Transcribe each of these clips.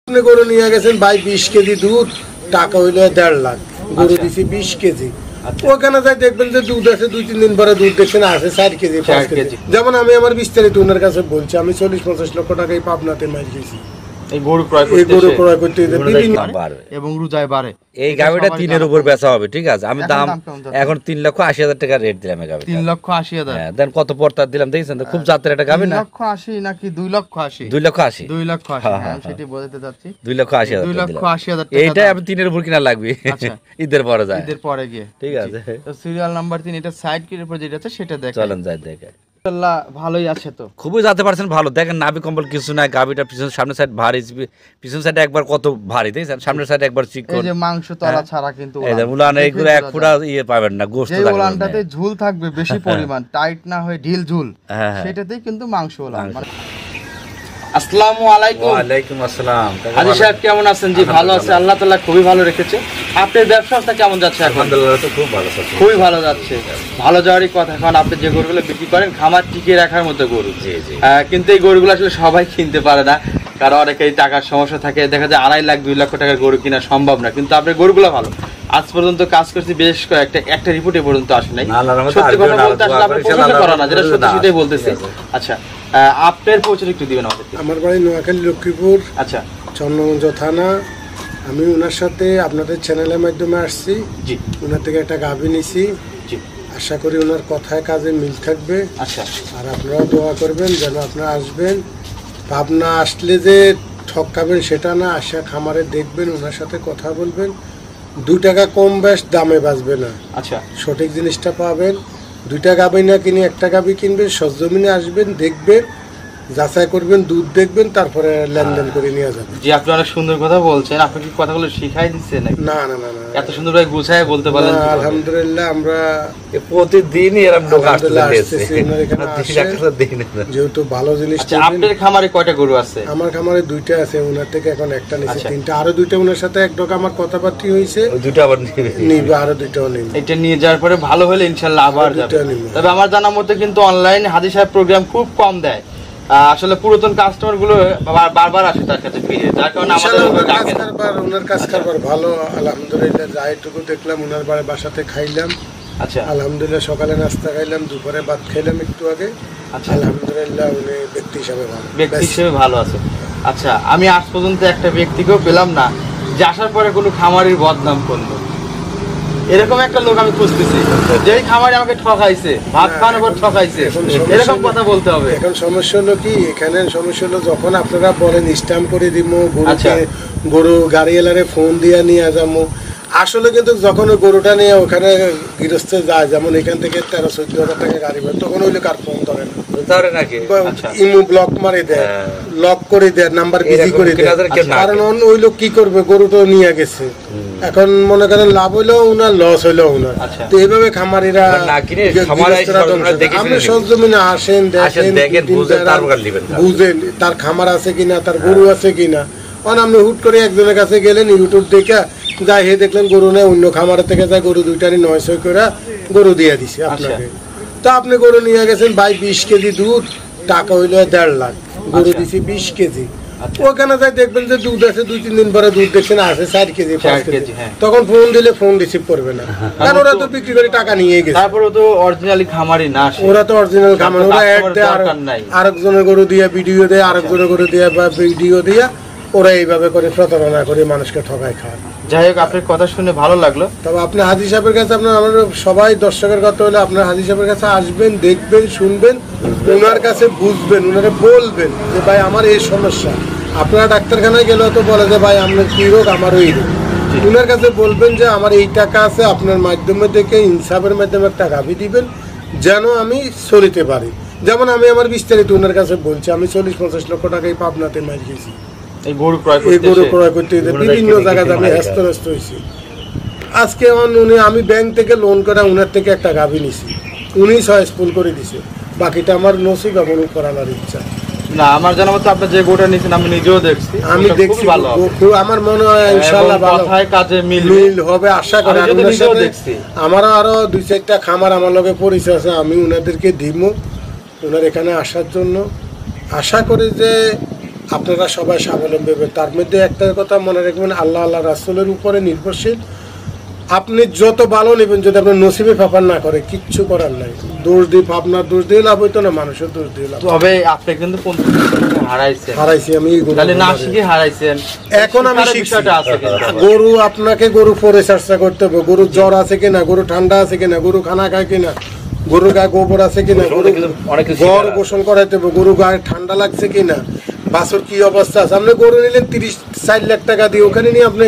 আপনি গরু নিয়ে গেছেন ভাই 20 কেজি দুধ, টাকা হইলো 1.5 লাখ, গরু দিছি 20 কেজি। ওখানে যাই দেখবেন যে দুধ আছে 2-3 দিন পরে দুধ দেখছেন আছে 4 কেজি 5 কেজি। যেমন আমি আমার বিস্তারিত ওনার কাছে বলছি, আমি 40-50 লক্ষ টাকায় পাবনাতে মার গেছি এই গরু ক্রয় করতে এবং রোজায় বাড়ে। এই গাবিটা 3 এর উপর বেচা হবে, ঠিক আছে? আমি দাম এখন 3,80,000 টাকা রেট দিলাম এই গাবিটা। 3,80,000। হ্যাঁ, দেন কত পড়তা দিলাম দেখছেন তো, খুব জাতের একটা গাবি না। 3,80,000 নাকি 2,80,000? 2,80,000। 2,80,000, আমি সেটাই বলতে যাচ্ছি। 2,80,000 2,80,000 টাকা। এইটাই আমি 3 এর উপর কিনা লাগবে। আচ্ছা, ঈদের পরে যায়, ঈদের পরে গিয়ে, ঠিক আছে? তো সিরিয়াল নাম্বার 3 এটা সাইড কির উপর যেটা আছে সেটা দেখেন। চলেন যাই দেখে। আল্লাহ ভালোই আছে তো, খুবই জানতে পারছেন ভালো। দেখেন নাভি কম্বল কিছু নাই, গাবিটা পিছন সামনের সাইড ভারী, পিছন সাইডে একবার কত ভারী দেখছেন, সামনের সাইডে একবার চিকন। এই যে মাংস তলা ছাড়া কিন্তু উলান এইগুলো এক ফুটা ইয়ে পাবেন না, গোশত থাকবে। যে উলানটাতে ঝুল থাকবে বেশি পরিমাণ, টাইট না হয়ে ঢিল ঝুল, সেটাতেই কিন্তু মাংস উলান। আসসালামু আলাইকুম। ওয়া আলাইকুম আসসালাম। হাজী সাহেব কেমন আছেন? জি ভালো আছে, আল্লাহ তাআলা খুবই ভালো রেখেছে। আপনার ব্যবসাটা কেমন যাচ্ছে এখন? আলহামদুলিল্লাহ, তো খুব ভালো যাচ্ছে। খুবই ভালো যাচ্ছে, ভালো যাওয়ারই কথা। এখন আপনি যে গরুগুলো বিক্রি করেন খামার টিকিয়ে রাখার মতো গরু, কিন্তু এই গরুগুলো আসলে সবাই কিনতে পারে না, কারণ অনেকেই টাকার সমস্যা থাকে। দেখা যায় 2.5 লাখ 2 লক্ষ টাকার গরু কিনা সম্ভব না, কিন্তু আপনার গরুগুলো ভালো। আজ পর্যন্ত কাজ করছি বেশ কয়েকটা, একটা রিপোর্টে পর্যন্ত আসে নাই। সত্যি কথা বলতে আসলে আপনি প্রশংসা করা না, যেটা সত্যি সেটাই বলতেছি। আচ্ছা, আপনার পরিচয় একটু দিবেন আমাদেরকে। আমার বাড়ি নোয়াখালী লক্ষ্মীপুর, আচ্ছা, চন্দ্রগঞ্জ থানা। আমি ওনার সাথে আপনাদের চ্যানেলের মাধ্যমে আসছি। জি, ওনার থেকে একটা গাভী নিছি। জি, আশা করি ওনার কথায় কাজে মিল থাকবে। আচ্ছা, আর আপনারাও দোয়া করবেন যেন আপনারা আসবেন। পাবনা আসলে যে ঠকাবেন সেটা না, আসা খামারে দেখবেন, ওনার সাথে কথা বলবেন। 2 টাকা কম বেশ দামে বাঁচবে না। আচ্ছা, সঠিক জিনিসটা পাবেন। 2টা গাভী না কিনে 1টা গাভী কিনবেন, সরজমিনে আসবেন, দেখবেন, যাচাই করবেন, দুধ দেখবেন, তারপরে লেনদেন করে নিয়ে যাবেন। জি, আপনি অনেক সুন্দর কথা বলছেন। আপনি কি কথাগুলো শিখাই দিচ্ছেন? না না না না, এত সুন্দর ভাবে গুছায় বলতে পারেন। আলহামদুলিল্লাহ, আমরা প্রতিদিনই এরকম লোক আসতেছে, যেহেতু ভালো জিনিস। আপনার খামারে কয়টা গরু আছে? আমার খামারে 2টা আছে, ওনার থেকে এখন একটা নিয়েছি, 3টা। আরো 2টা ওনার সাথে এক ডক আমার কথাবার্তা হয়েছে, 2টা আবার নিবে, আরো 2টাও নিবে। এটা নিয়ে যাওয়ার পরে ভালো হলে ইনশাআল্লাহ আবার যাবে। তবে আমার জানার মধ্যে কিন্তু অনলাইন হাজী সাহেব প্রোগ্রাম খুব কম দেয়। আসলে পুরাতন কাস্টমার গুলো বারবার আসে তার কাছে ফিরে, যার কারণে আমাদের ওনার কাজ কারবার ভালো। আলহামদুলিল্লাহ, যাইটুকু দেখলাম ওনার বাসাতে খাইলাম। আচ্ছা, আলহামদুলিল্লাহ, সকালে নাস্তা খাইলাম, দুপুরে ভাত খাইলাম একটু আগে। আচ্ছা, আলহামদুলিল্লাহ, উনি ব্যক্তি হিসাবে ভালো, ব্যক্তি হিসেবে ভালো আছে। আচ্ছা, আমি আজ পর্যন্ত একটা ব্যক্তিকেও পেলাম না যে আসার পরে কোনো খামারের বদনাম করলো। এরকম একটা লোক আমি খুঁজতেছি, যেই খামারে আমাকে ঠকাইছে, ভাত খাওয়ানোর পর ঠকাইছে, এরকম কথা বলতে হবে। এখন সমস্যা হলো কি, এখানে সমস্যা হলো যখন আপনারা বলেন স্ট্যাম্প করে দিব, গরু গাড়িওয়ালারে ফোন দিয়ে নিয়ে যাবো, আসলে কিন্তু যখন ওই গরুটা নিয়ে ওখানে গৃহস্থ যায়, যেমন এখান থেকে 13-14 হাজার টাকা গাড়ি ভাড়া, তখন ওই লোক আর ফোন ধরে না, ইমো ব্লক মারি দেয়, লক করে দেয়, নাম্বার বিজি করে দেয়। কারণ ওই লোক কি করবে, গরুটা নিয়ে গেছে, এখন মনে করেন লাভ হইলেও উনার, লস হইলেও উনার। তো এইভাবে খামারিরা, আপনি সরজমিনে আসেন, দেখেন, বুঝেন তার খামার আছে কিনা, তার গরু আছে কিনা। আপনি হুট করে একজনের কাছে গেলেন, ইউটিউব দেখে যাই হে দেখলেন গরু নেই, অন্য খামারের থেকে যায় গরু 2টারই 900 করে গরু দিয়ে দিছে আপনাকে। তো আপনি গরু নিয়ে গেছেন ভাই 20 কেজি দুধ, টাকা হইলো 1.5 লাখ, গরু দিছি 20 কেজি। ওখানে যাই দেখবেন যে দুধ আছে 2-3 দিন পরে দুধ দেখছেন আছে 4 কেজি 5 কেজি। তখন ফোন দিলে ফোন রিসিভ করবে না, কারণ ওরা তো বিক্রি করে টাকা নিয়ে গেছে। তারপরে তো অরিজিনালি খামারি না, ওরা তো অরিজিনাল খামার, ওরা অ্যাড দেয়, আরেকজনের গরু দিয়ে ভিডিও দেয়, আরেকজনের গরু দিয়ে বা ভিডিও দিয়ে, ওরা এইভাবে করে প্রতারণা করে মানুষকে ঠকায় খায়। যাই হোক, আপনার কথা শুনে ভালো লাগলো। তবে আপনি হাজী সাহেবের কাছে, আপনার আমাদের সবাই দর্শকের কথা হলে আপনার হাজী সাহেবের কাছে আসবেন, দেখবেন, শুনবেন, ওনার কাছে বুঝবেন, ওনারে বলবেন যে ভাই আমার এই সমস্যা। আপনারা ডাক্তারখানায় গেলে তো বলে যে ভাই আপনার কি রোগ, আমার ওই রোগ। ওনার কাছে বলবেন যে আমার এই টাকা আছে, আপনার মাধ্যমে থেকে ইনসাফের মাধ্যমে একটা গাভী দিবেন যেন আমি চলিতে পারি। যেমন আমি আমার বিস্তারিত ওনার কাছে বলছি, আমি 40-50 লক্ষ টাকায় পাবনাতে মার গেছি এই গরু ক্রয় করতে, বিভিন্ন জায়গায় আমি হ্যাস্ত হয়েছি। আজকে উনি, আমি ব্যাংক থেকে লোন করে উনার থেকে একটা গাভী নিছি, উনি সয়েসফুল করে দিছে, বাকিটা আমার নসিব এবং করানোর ইচ্ছা। না, আমার জানা মতো আপনি যে গোটা নিছেন আমি নিজেও দেখছি, আমি দেখছি, আমার মনে হয় ইনশাআল্লাহ ভালো কাজে মিল হবে আশা করি। আমারও আরো 2-4টা খামার আমার লগে পরিচয় আছে, আমি উনাদেরকে দিব ওনার এখানে আসার জন্য। আশা করি যে আপনারা সবাই স্বাবলম্বী হবে। তার মধ্যে একটা কথা মনে রাখবেন, আল্লাহ আল্লাহ রাসূলের উপরে নির্ভরশীল। আপনি যত ভালো নেবেন, যদি আপনার নসিবে ফাফার না করে কিচ্ছু করার নাই। দোষ দিয়ে আপনার দোষ দিয়ে লাভ হইতো না, মানুষের দোষ দিয়ে লাভ। তবে আপনি কিন্তু 50 টাকা হারাইছি আমি। তাহলে না শিখে হারাইছেন। এখন আমি শিখছি। বিষয়টা আছে কিন্তু গরু আপনাকে গরু পরিচর্যা করতে হবে। গরু জ্বর আছে কিনা, গরু ঠান্ডা আছে কিনা, গরু খানা খায় কিনা, গরুর গায়ে গোবর আছে কিনা, গরু গড় গোসল করাইতে হবে, গরু গায়ে ঠান্ডা লাগছে কিনা, বাছুর কি অবস্থা আছে। আপনি গরু নিলেন 30-40 লাখ টাকা দিয়ে, ওখানে নিয়ে আপনি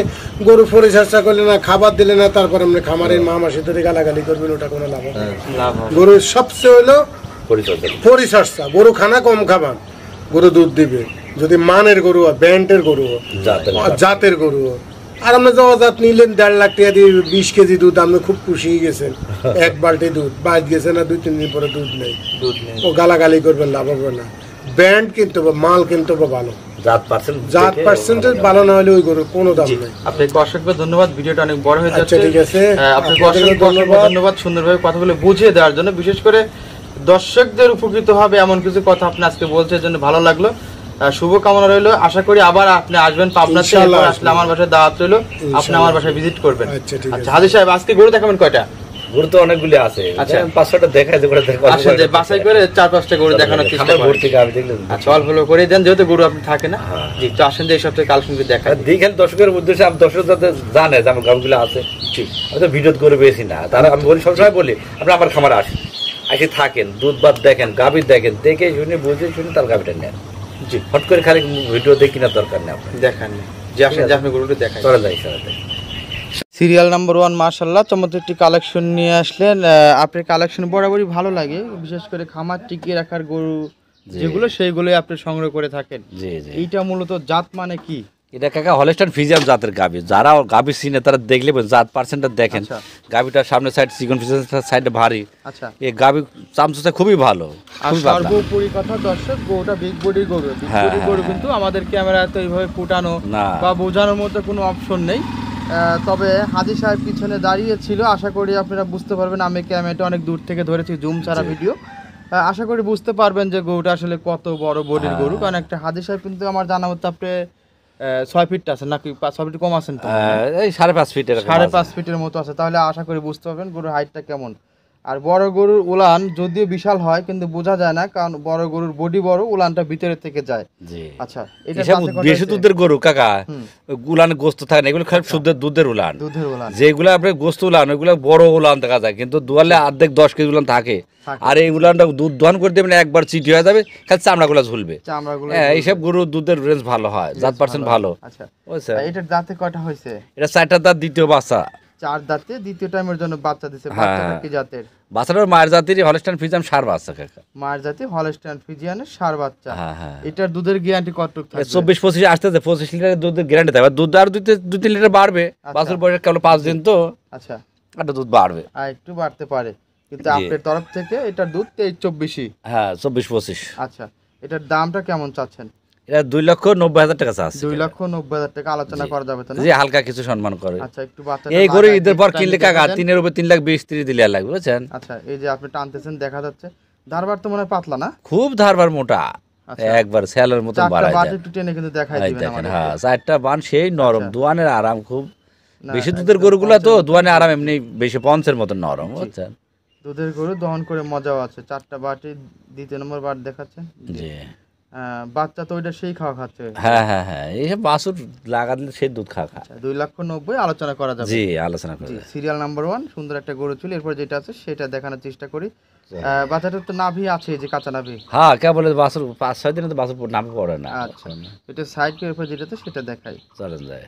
গরু পরিচর্যা করলেন না, খাবার দিলেন না, তারপর আপনি খামারের মা মাসি ধরে গালাগালি করবেন, ওটা কোনো লাভ হবে না। গরুর সবচেয়ে হলো পরিচর্যা। গরু খানা কম খাবার, গরু দুধ দিবে। যদি মানের গরু হয়, ব্যান্ডের গরু হয়, জাতের গরু হয়। আর আপনি জাত নিলেন 1.5 লাখ টাকা দিয়ে 20 কেজি দুধ, আপনি খুব খুশি গেছেন, এক বালতি দুধ বাইর গেছে না, 2-3 দিন পরে দুধ নেই, ও গালাগালি করবেন, লাভ হবে না। ব্যান্ড কিনতে হবে, মাল কিনতে হবে ভালো, জাত পার্সেন্টেজ ভালো না হলে ওই গরুর কোনো দাম নেই। আপনাকে অসংখ্য ধন্যবাদ, ভিডিওটা অনেক বড় হয়ে যাচ্ছে। ঠিক আছে, আপনাকে অসংখ্য ধন্যবাদ সুন্দরভাবে কথাগুলো বুঝিয়ে দেওয়ার জন্য। বিশেষ করে দর্শকদের উপকৃত হবে এমন কিছু কথা আপনি আজকে বলছেন, জন্য ভালো লাগলো। শুভ কামনা রইলো। আশা করি আবার আপনি আসবেন পাবনাতে, আসলে আমার বাসায় দাওয়াত রইলো, আপনি আমার বাসায় ভিজিট করবেন। আচ্ছা হাজি সাহেব, আজকে গরু দেখাবেন কয়টা? গরু তো অনেকগুলি আছে। আচ্ছা 5-6টা দেখাই দেব, আসলে যে বাছাই করে 4-5টা গরু দেখানোর চেষ্টা করেন। আচ্ছা অল্প অল্প করে দেন, যেহেতু গরু আপনি থাকে না। জি, তো আসেন যে এই সপ্তাহে কালেকশন করে দেখাই। দেখেন দর্শকের উদ্দেশ্যে, আমি দর্শক যাতে জানে যে আমার গাছগুলো আছে। ঠিক, আমি তো ভিডিও করে পেয়েছি না, তারা আমি বলি, সবসময় বলি আপনি আমার খামারে আসেন, আসে থাকেন, দুধ ভাত দেখেন, গাভী দেখেন, দেখে শুনে বুঝে শুনে তার গাভীটা নেন। জি, হট করে খালি ভিডিও দেখি না, দরকার নেই, আপনি দেখান যে আসেন যে আপনি গরুটা দেখাই। চলে যাই সারাতে। সিরিয়াল নাম্বার 1 মাশাআল্লাহ চমৎকার একটি কালেকশন নিয়ে আসলেন। আপনার কালেকশন বরাবরই ভালো লাগে, বিশেষ করে খামার টিকিয়ে রাখার গরু যেগুলো, সেইগুলোই আপনি সংগ্রহ করে থাকেন। জি জি। এইটা মূলত জাত মানে কি? এটা কাকা হলস্টাইন ফ্রিজিয়ান জাতের গাভী। যারা গাভী চিনে তারা দেখলে জাত পার্সেন্টটা দেখেন। গাভীটার সামনে সাইড চিকন, পিছনের সাইডে ভারী। আচ্ছা, এই গাভী চামচটা খুবই ভালো। আর সর্বোপরি কথা দর্শক, গরুটা বিগ বডি গরু। বিগ বডি গরু কিন্তু আমাদের ক্যামেরাতে এইভাবে ফুটানো বা বোঝানোর মতো কোনো অপশন নেই। তবে হাজি সাহেব পিছনে দাঁড়িয়ে ছিল, আশা করি আপনারা বুঝতে পারবেন। আমি ক্যামেরাটা অনেক দূর থেকে ধরেছি, জুম ছাড়া ভিডিও, আশা করি বুঝতে পারবেন যে গরুটা আসলে কত বড় বডির গরু। কারণ একটা হাজি সাহেব কিন্তু আমার জানা মতো আপনি 6 ফিট আছেন নাকি 6 ফিট কম আছেন? এই 5.5 ফিটের, 5.5 ফিটের মতো আছে। তাহলে আশা করি বুঝতে পারবেন গরুর হাইটটা কেমন। আর বড় গরুর উলান যদিও বিশাল হয়, কিন্তু বোঝা যায় না, কারণ বড় গরুর বডি বড়, উলানটা ভিতরে থেকে যায়। আচ্ছা, এটা বেশি দুধের গরু কাকা, উলানে গোস্ত থাকে না, এগুলো খালি শুদ্ধ দুধের উলান। যেগুলো আপনার গোস্ত উলান, ওইগুলো বড় উলান দেখা যায়, কিন্তু দুয়ালে অর্ধেক 10 কেজি উলান থাকে। আর এই উলানটা দুধ দহন করে দেবেন, একবার চিটি হয়ে যাবে, খালি চামড়াগুলো ঝুলবে। এইসব গরুর দুধের রেঞ্জ ভালো হয়, জাত পার্সেন্ট ভালো। আচ্ছা, এটার দাঁতে কয়টা হয়েছে? এটা 4টা দাঁত, দ্বিতীয় বাচ্চা। 4 দাঁতে দ্বিতীয় টাইমের জন্য বাচ্চা দিছে। বাচ্চাটা কি জাতের? বাচ্চাটার মায়ের জাতির হলস্টাইন ফ্রিজিয়ান ষাঁড় বাচ্চা কাকা। মায়ের জাতি হলস্টাইন ফ্রিজিয়ানের ষাঁড় বাচ্চা। এটার দুধের গ্যারান্টি কতটুকু থাকবে? 24-25 আসতেছে, 25 লিটারের দুধের গ্যারান্টি থাকবে। দুধ আর 2-3 লিটার বাড়বে, বাছুর বয়স কেবল 5 দিন তো। আচ্ছা, একটা দুধ বাড়বে, আর একটু বাড়তে পারে, কিন্তু আপনার তরফ থেকে এটার দুধ 23-24। হ্যাঁ 24-25। আচ্ছা, এটার দামটা কেমন চাচ্ছেন? এটা 2,90,000 টাকা চাচ্ছে। 2,90,000 টাকা আলোচনা করা যাবে তো না? জি, হালকা কিছু সম্মান করে। আচ্ছা, একটু বাচ্চা এই গরু ঈদের পর কিনলে কাকা 3-এর উপর 3,20,30 দিলে লাগবে, বুঝছেন? আচ্ছা, এই যে আপনি টানতেছেন দেখা যাচ্ছে, ধারবার তো মনে হয় পাতলা না, খুব ধারবার মোটা, একবার সেলের মতো বাড়ায় যায়। একটু টেনে কিন্তু দেখাই দিবেন আমাদের। হ্যাঁ, 4টা বান সেই নরম, দোয়ানের আরাম খুব। বেশি দুধের গরুগুলা তো দোয়ানের আরাম এমনি বেশি পঞ্চের মতো নরম, বুঝছেন? দুধের গরু দহন করে মজাও আছে। 4টা বাটি, দ্বিতীয় নম্বর বার দেখাচ্ছেন। জি, বাচ্চা তো ওইটা সেই খাওয়া খাচ্ছে। হ্যাঁ হ্যাঁ হ্যাঁ, এইসব বাছুর লাগা দিলে সেই দুধ খাওয়া। 2,90,000 আলোচনা করা যাবে। জি, আলোচনা করা যাবে। সিরিয়াল নাম্বার 1 সুন্দর একটা গরু ছিল। এরপর যেটা আছে সেটা দেখানোর চেষ্টা করি। বাচ্চাটার তো নাভি আছে, যে কাঁচা নাভি। হ্যাঁ, কে বলে বাছুর 5-6 দিনে তো বাছুর নাভি পড়ে না। আচ্ছা, এটা সাইড করে এরপর যেটাতে সেটা দেখাই। চলেন যায়।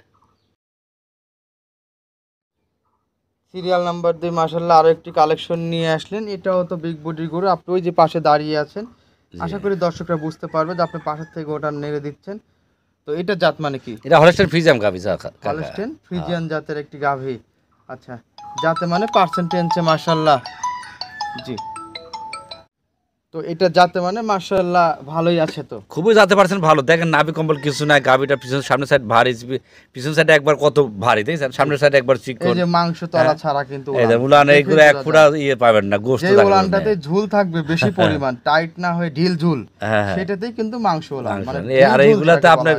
সিরিয়াল নাম্বার 2 মাশাআল্লাহ আরো একটি কালেকশন নিয়ে আসলেন। এটাও তো বিগ বডির গরু। আপনি ওই যে পাশে দাঁড়িয়ে আছেন, আশা করি দর্শকরা বুঝতে পারবে যে আপনি পাশের থেকে ওটা নেড়ে দিচ্ছেন। তো এটা জাত মানে কি? এটা হলস্টাইন ফ্রিজিয়ান গাভী। হলস্টাইন ফ্রিজিয়ান জাতের একটি গাভী। আচ্ছা, জাতে মানে পার্সেন্টেজে মাশাআল্লাহ। জি, তো এটা যাতে মানে মাশাআল্লাহ ভালোই আছে তো, খুবই যাতে পারছেন ভালো। দেখেন নাভি কম্বল কিছু নাই, গাবিটা পিছন সামনের সাইড ভারী, পিছন সাইডে একবার কত ভারী দেখছেন, সামনের সাইডে একবার চিকন, এই যে মাংস তলা ছাড়া কিন্তু এই যে উলান এইগুলো এক ফুটা ইয়ে পাবেন না, গোশত যে থাকবে না। উলানটাতে ঝুল থাকবে বেশি পরিমাণ, টাইট না হয়ে ঢিল ঝুল, সেটাতেই কিন্তু মাংস উলান মানে। আর এইগুলাতে আপনি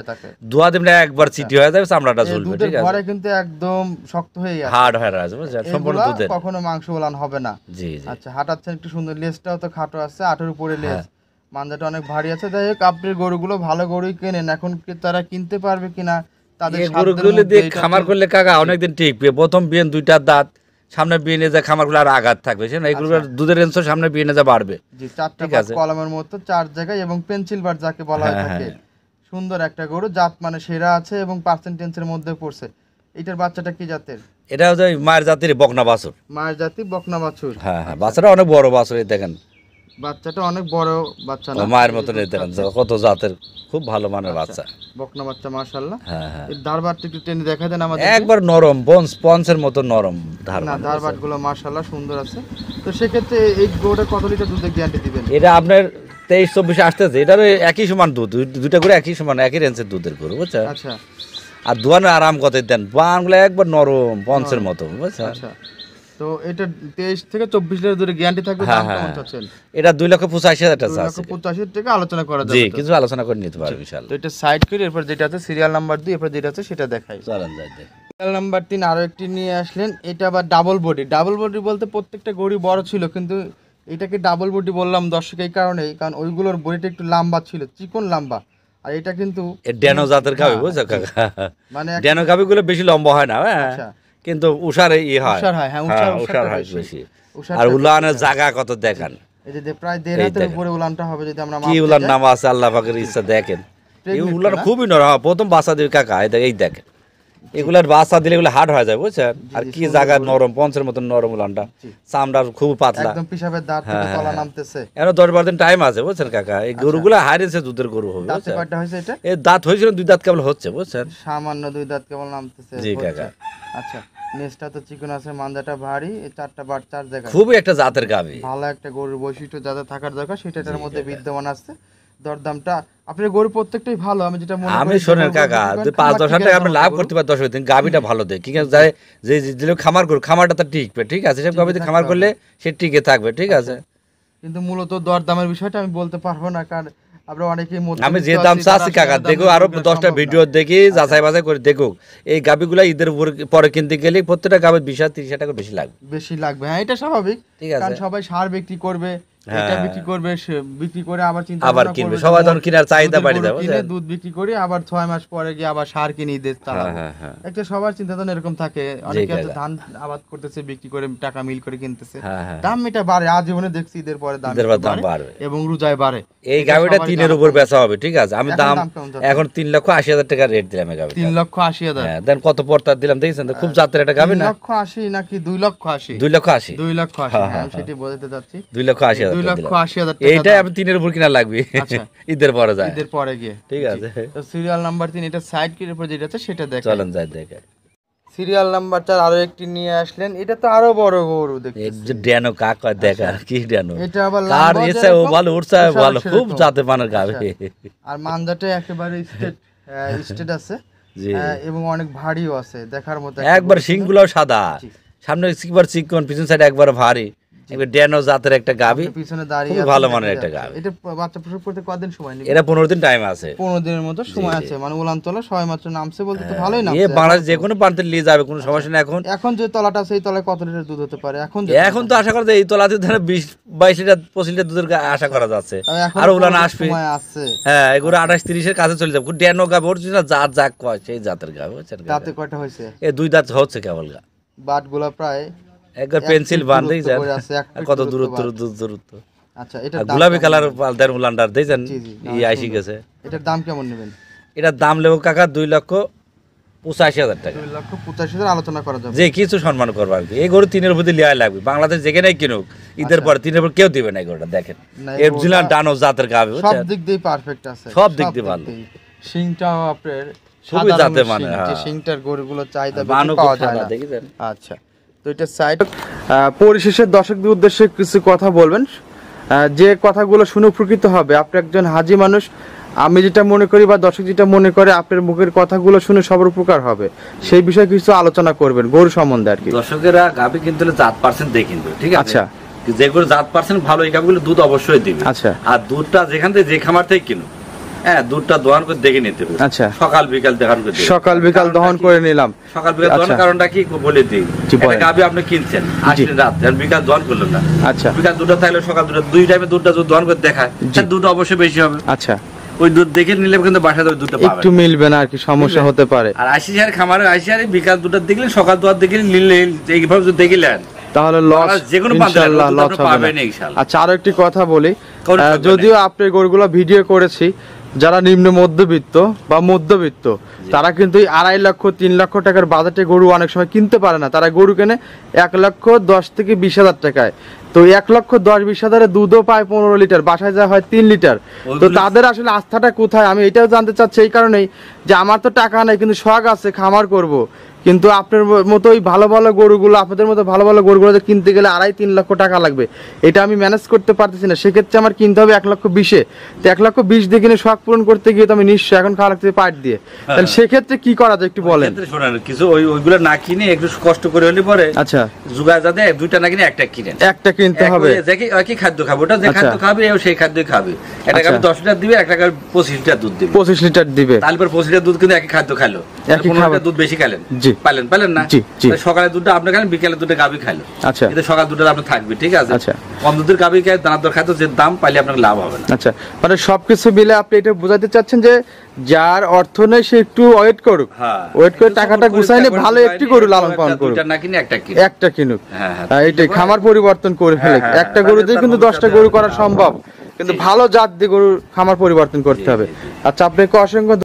দোয়া দিবেন একবার চিটি হয়ে যাবে, চামড়াটা ঝুলবে, ঠিক আছে, ঘরে কিন্তু একদম শক্ত হয়ে যাবে, হার্ড হয়ে আছে বুঝছেন, সম্পূর্ণ দুধের, কখনো মাংস উলান হবে না। জি জি। আচ্ছা, হাঁটাচ্ছেন একটু সুন্দর, লেজটাও তো খাটো আছে, আটের উপরে লেজ, মানজাটা অনেক ভারী আছে। যাই হোক, আপনি গরুগুলো ভালো গরুই কেনেন, এখন তারা কিনতে পারবে কিনা তাদের গরুগুলো দিয়ে খামার করলে কাকা অনেকদিন টিকবে। প্রথম বিয়ে দুইটা দাঁত, সামনে বিয়ে নিয়ে যায় খামারগুলো আর আঘাত থাকবে, এগুলো দুধের রেঞ্জ সামনে বিয়ে নিয়ে যা বাড়বে। জি, চারটা বাট কলমের মতো 4 জায়গায়, এবং পেন্সিল বাট যাকে বলা হয় থাকে। সুন্দর একটা গরু, জাত মানে সেরা আছে এবং পার্সেন্টেজের মধ্যে পড়ছে। এটার বাচ্চাটা কি জাতের? এটা হচ্ছে মায়ের জাতির বকনা বাছুর। মায়ের জাতি বকনা বাছুর। হ্যাঁ হ্যাঁ, বাচ্চাটা অনেক বড় বাছুর, এই দেখেন বাচ্চাটা অনেক বড় বাচ্চা না, মায়ের মতন, এই দেখেন কত জাতের, খুব ভালো মানের বাচ্চা, বকনা বাচ্চা মাশাআল্লাহ। হ্যাঁ হ্যাঁ, এর ধারবাটটা একটু টেনে দেখা দেন আমাদের। একবার নরম স্পঞ্জের মতো নরম ধারবাট, না ধারবাটগুলো মাশাআল্লাহ সুন্দর আছে। তো সেক্ষেত্রে এই গরুটা কত লিটার দুধের গ্যারান্টি দিবেন? এটা আপনার 23-24 আসতেছে, এটার একই সমান দুধ, দুইটা করে একই সমান, একই রেঞ্জের দুধের গরু বুঝছেন। আচ্ছা, আর দোয়ানো আরাম কত দেন, বানগুলো একবার নরম পঞ্চের মতো বুঝছেন। আচ্ছা, তো এটা 23 থেকে 24 লিটার দুধের গ্যারান্টি থাকবে। দাম কেমন চাচ্ছেন? এটা 2,85,000 টাকা আছে, 2,85,000 টাকা আলোচনা করা যাবে। জি, কিছু আলোচনা করে নিতে পারবে ইনশাআল্লাহ। তো এটা সাইড করে এরপর যেটা আছে সিরিয়াল নাম্বার 2, এরপর যেটা আছে সেটা দেখাই। চলেন যাই দেখ। সিরিয়াল নাম্বার 3 আরো একটি নিয়ে আসলেন, এটা আবার ডাবল বডি। ডাবল বডি বলতে প্রত্যেকটা গরু বড় ছিল, কিন্তু এটাকে ডাবল বডি বললাম দর্শক এই কারণেই, কারণ ওইগুলোর বডিটা একটু লম্বা ছিল, চিকন লম্বা, আর এটা কিন্তু ড্যানো জাতের গাভী বুঝছো কাকা, মানে ড্যানো গাভীগুলো বেশি লম্বা হয় না, হ্যাঁ, কিন্তু উষারে ই হয়, উষার হয়, হ্যাঁ উষার হয় বেশি। আর উলানের জায়গা কত দেখেন, এই যে প্রায় 1.5 হাতের উপরে উলানটা হবে যদি আমরা কি উলান নাম আছে আল্লাহ পাকের ইচ্ছা। দেখেন এই উলান খুবই নরম, প্রথম বাচ্চা দিবে কাকা, এই দেখেন এগুলার বাচ্চা দিলে এগুলো হার্ড হয়ে যায় বুঝছেন। আর কি জায়গা নরম, পঞ্চের মতন নরম উলানটা, চামড়া খুব পাতলা, একদম পিসাবের দাঁত থেকে তলা নামতেছে। এর 10-12 দিন টাইম আছে বুঝছেন কাকা। এই গরুগুলো হারিয়েছে দুধের গরু হবে, দাঁতে কয়টা হয়েছে এটা? এই দাঁত হয়েছিল 2 দাঁত কেবল হচ্ছে বুঝছেন, সামান্য 2 দাঁত কেবল নামতেছে। জি কাকা। আচ্ছা, নেসটা তো চিকন আছে, মানজাটা ভারী, এই 4টা বাট 4 জায়গায়, খুবই একটা জাতের গাভী, ভালো একটা গরুর বৈশিষ্ট্য যাদের থাকার দরকার সেটার মধ্যে বিদ্যমান আছে। দরদামটা আপনার গরু প্রত্যেকটাই ভালো, আমি যেটা মনে করি আমি শোনেন কাকা 5-10 হাজার টাকা আপনি লাভ করতে পারেন 10 দিন, গাভীটা ভালো দেয়, ঠিক আছে, যায় যে যে খামার করুন খামারটা তো টিকবে, ঠিক আছে, সব গাভীতে খামার করলে সে টিকে থাকবে, ঠিক আছে। কিন্তু মূলত দরদামের বিষয়টা আমি বলতে পারবো না, কারণ আমরা অনেকেই আমি যে দাম চাচ্ছি কাকা, দেখো আরো 10টা ভিডিও দেখি, যাচাই বাছাই করে দেখো, এই গাভীগুলা ঈদের পরে কিনতে গেলে প্রত্যেকটা গাভীর 20-30 টাকা বেশি লাগবে। হ্যাঁ, এটা স্বাভাবিক, ঠিক আছে, কারণ সবাই সার বিক্রি করবে, এটা বিক্রি করবে, বিক্রি করে আবার চিন্তা আবার কিনবে, সবাই তখন কিনার চাহিদা বাড়ি যাবে, কিনে দুধ বিক্রি করে আবার 6 মাস পরে গিয়ে আবার সার কিনে ঈদের তারা, একটা সবার চিন্তা তো এরকম থাকে। অনেকে আছে ধান আবাদ করতেছে, বিক্রি করে টাকা মিল করে কিনতেছে, দাম এটা বাড়ে, আজীবনে দেখছি ঈদের পরে দাম বাড়বে এবং রোজায় বাড়ে। এই গাভীটা 3-এর উপর বেচা হবে, ঠিক আছে, আমি দাম এখন 3,80,000 টাকা রেট দিলাম এই গাভীটা, 3,80,000। হ্যাঁ, দেন কত পড়তা দিলাম দেখেছেন, খুব জাতের একটা গাভী না, 3,80,000 নাকি 2,80,000? 2,80,000, 2,80,000, হ্যাঁ সেটা বলতে যাচ্ছি, 2,80,000, 2,80,000 এইটাই আপনি 3-এর উপর কিনা লাগবে ঈদের পরে যায়, ঈদের পরে গিয়ে, ঠিক আছে। তো সিরিয়াল নাম্বার 3 এটা সাইড কির উপর যেটা আছে সেটা দেখেন, চলেন যাই দেখে। সিরিয়াল নাম্বার 4 আরো একটি নিয়ে আসলেন, এটা তো আরো বড় গরু দেখতেছি, এই যে ড্যানো কাকা দেখা কি ড্যানো, এটা আবার কার এসে ও ভালো উঠছে, ভালো খুব জাতে মানের গাভী, আর মানজাটা একেবারে স্টেট আছে, এবং অনেক ভারীও আছে, দেখার মতো একবার শিংগুলোও সাদা, সামনে একবার চিকন, পিছন সাইড একবার ভারী, একবার ড্যানো জাতের একটা গাভী, পিছনে দাঁড়িয়ে খুব ভালো মানের একটা গাভী। এটা বাচ্চা প্রসব করতে কতদিন সময় নেবে? এটা 15 দিন টাইম আছে, 15 দিনের মতো সময় আছে, মানে উলান তলা সবাই মাত্র নামছে বলতে তো ভালোই নামছে। এই বাংলাদেশ যে কোনো প্রান্তে নিয়ে যাবে, কোনো সমস্যা নেই। এখন যে তলাটা আছে এই তলায় কত লিটার দুধ হতে পারে? এখন তো আশা করা যায় এই তলাতে ধরে 20-22 লিটার 25 লিটার দুধের আশা করা যাচ্ছে, আর উলান আসবে, হ্যাঁ, এগুলো 28-30 কাছে চলে যাবে। ড্যানো গাভী অরিজিনাল জাত যা কয় সেই জাতের গাভী, দাঁতে কয়টা হয়েছে? এই 2 দাঁত হচ্ছে কেবল, বাটগুলো প্রায় একবার পেন্সিল বাঁধেই যায়, কত দূরত্ব। আচ্ছা, এটা গোলাপি কালার পালদার উলানদার দেখছেন এই আইসি গেছে। এটার দাম কেমন নেবেন? এটার দাম লেবো কাকা 2,85,000 টাকা, 2,85,000 আলোচনা করা যাবে, যে কিছু সম্মান করবো আর কি। এই গরু 3-এর উপর লিয়া লাগবে, বাংলাদেশ যেখানেই কিনুক ঈদের পর 3-এর উপর কেউ দিবে না এই গরুটা। দেখেন এফজিলান ডানো জাতের গাভী, সব দিক দিয়ে পারফেক্ট আছে, সব দিক দিয়ে ভালো, শিংটাও আপনার খুবই জাতে মানে, যে শিংটার গরুগুলো চাহিদা বেশি পাওয়া যায় না, আচ্ছা। তো এটা সাইড পরিশেষে দর্শকদের উদ্দেশ্যে কিছু কথা বলবেন, যে কথাগুলো শুনে উপকৃত হবে। আপনি একজন হাজি মানুষ, আমি যেটা মনে করি বা দর্শক যেটা মনে করে আপনার মুখের কথাগুলো শুনে সবার উপকার হবে, সেই বিষয়ে কিছু আলোচনা করবেন গরু সম্বন্ধে আর কি। দর্শকেরা গাভী কিনতে হলে জাত পার্সেন্ট দিয়ে কিনবে, ঠিক আছে? আচ্ছা, যেগুলো জাত পার্সেন্ট ভালো এই গাভীগুলো দুধ অবশ্যই দিবে। আচ্ছা, আর দুধটা যেখান থেকে যে খামার থেকে কিনো, হ্যাঁ, দুধটা দহন করে দেখে নিতে হবে। আচ্ছা, সকাল বিকাল দহন করে, সকাল বিকাল দহন করে নিলাম। সকাল বিকাল দহনের কারণটা কি বলে দিই। একটা গাভী আপনি কিনছেন, আসলে রাত বিকাল দহন করলেন না। আচ্ছা, বিকাল দুধটা থাকলে সকাল দুধটা, দুই টাইমে দুধটা যদি দহন করে দেখায়, তাহলে দুধ অবশ্যই বেশি হবে। আচ্ছা, ওই দুধ দেখে নিলে কিন্তু বাসায় দুধটা পাবেন, একটু মিলবে না আর কি, সমস্যা হতে পারে। আর 80,000 খামারে 80,000 বিকাল দুধটা দেখলেন, সকাল দুধ দেখলে নিলে এইভাবে যদি দেখিলেন তাহলে লস যেকোনো ইনশাআল্লাহ লস হবে না। আচ্ছা, আরো একটি কথা বলি, যদিও আপনার গরুগুলো ভিডিও করেছি, যারা নিম্ন মধ্যবিত্ত বা মধ্যবিত্ত তারা কিন্তু 2.5 লক্ষ 3 লক্ষ টাকার বাজেটে গরু অনেক সময় কিনতে পারে না। তারা গরু কেনে 1,10,000 থেকে 20,000 টাকায়। তো 1,10,000-20,000 দুধও পায় 15 লিটার, বাসায় যা হয় 3 লিটার। তো তাদের আসলে আস্থাটা কোথায়, আমি এটাও জানতে চাচ্ছি। এই কারণেই যে আমার তো টাকা নাই কিন্তু শখ আছে, খামার করব, কিন্তু আপনার মতো ওই ভালো ভালো গরুগুলো, আপনাদের মতো ভালো ভালো গরুগুলো কিনতে গেলে 2.5-3 লক্ষ টাকা লাগবে, এটা আমি ম্যানেজ করতে পারতেছি না। সেক্ষেত্রে আমার কিনতে হবে 1,20,000। তো 1,20,000 দিয়ে কিনে শখ পূরণ করতে গিয়ে তো আমি নিঃস্ব, এখন খাওয়া লাগছে পাট দিয়ে। তাহলে সেক্ষেত্রে কি করা যায় একটু বলেন। শোনেন, কিছু ওইগুলো না কিনে একটু কষ্ট করে হলে পরে, আচ্ছা, জুগায় যাতে দুইটা না কিনে একটা কিনেন, একটা কিনতে হবে। একই খাদ্য খাবে, ওটা যে খাদ্য খাবে সেই খাদ্যই খাবে। একটা গাভী 10 লিটার দিবে, একটা গাভী 25 লিটার দুধ দিবে, 25 লিটার দিবে। তারপর 25 লিটার দুধ কিন্তু একই খাদ্য খাইলো, 15 লিটার দুধ বেশি খাইলেন, পাইলেন না? সকালে দুধটা আপনি খাইলেন, বিকেলে দুটো গাভী খাইলো। আচ্ছা, এতে সকাল দুটো আপনার থাকবে, ঠিক আছে? আচ্ছা, কম দুধের গাভী খায় দানার দর খাইতো, যে দাম পাইলে আপনার লাভ হবে না। আচ্ছা, মানে সবকিছু মিলে আপনি এটা বোঝাতে চাচ্ছেন যে যার অর্থ নেই সে একটু ওয়েট করুক, ওয়েট করে টাকাটা গুছাইলে ভালো একটি গরু লালন পালন করুক, না কিনে একটা কিনুক। এইটাই খামার পরিবর্তন করে ফেলে। একটা গরু দিয়ে কিন্তু 10টা গরু করা সম্ভব, কিন্তু ভালো জাত দিয়ে গরু খামার পরিবর্তন করতে হবে। আচ্ছা, আপনাকে অসংখ্য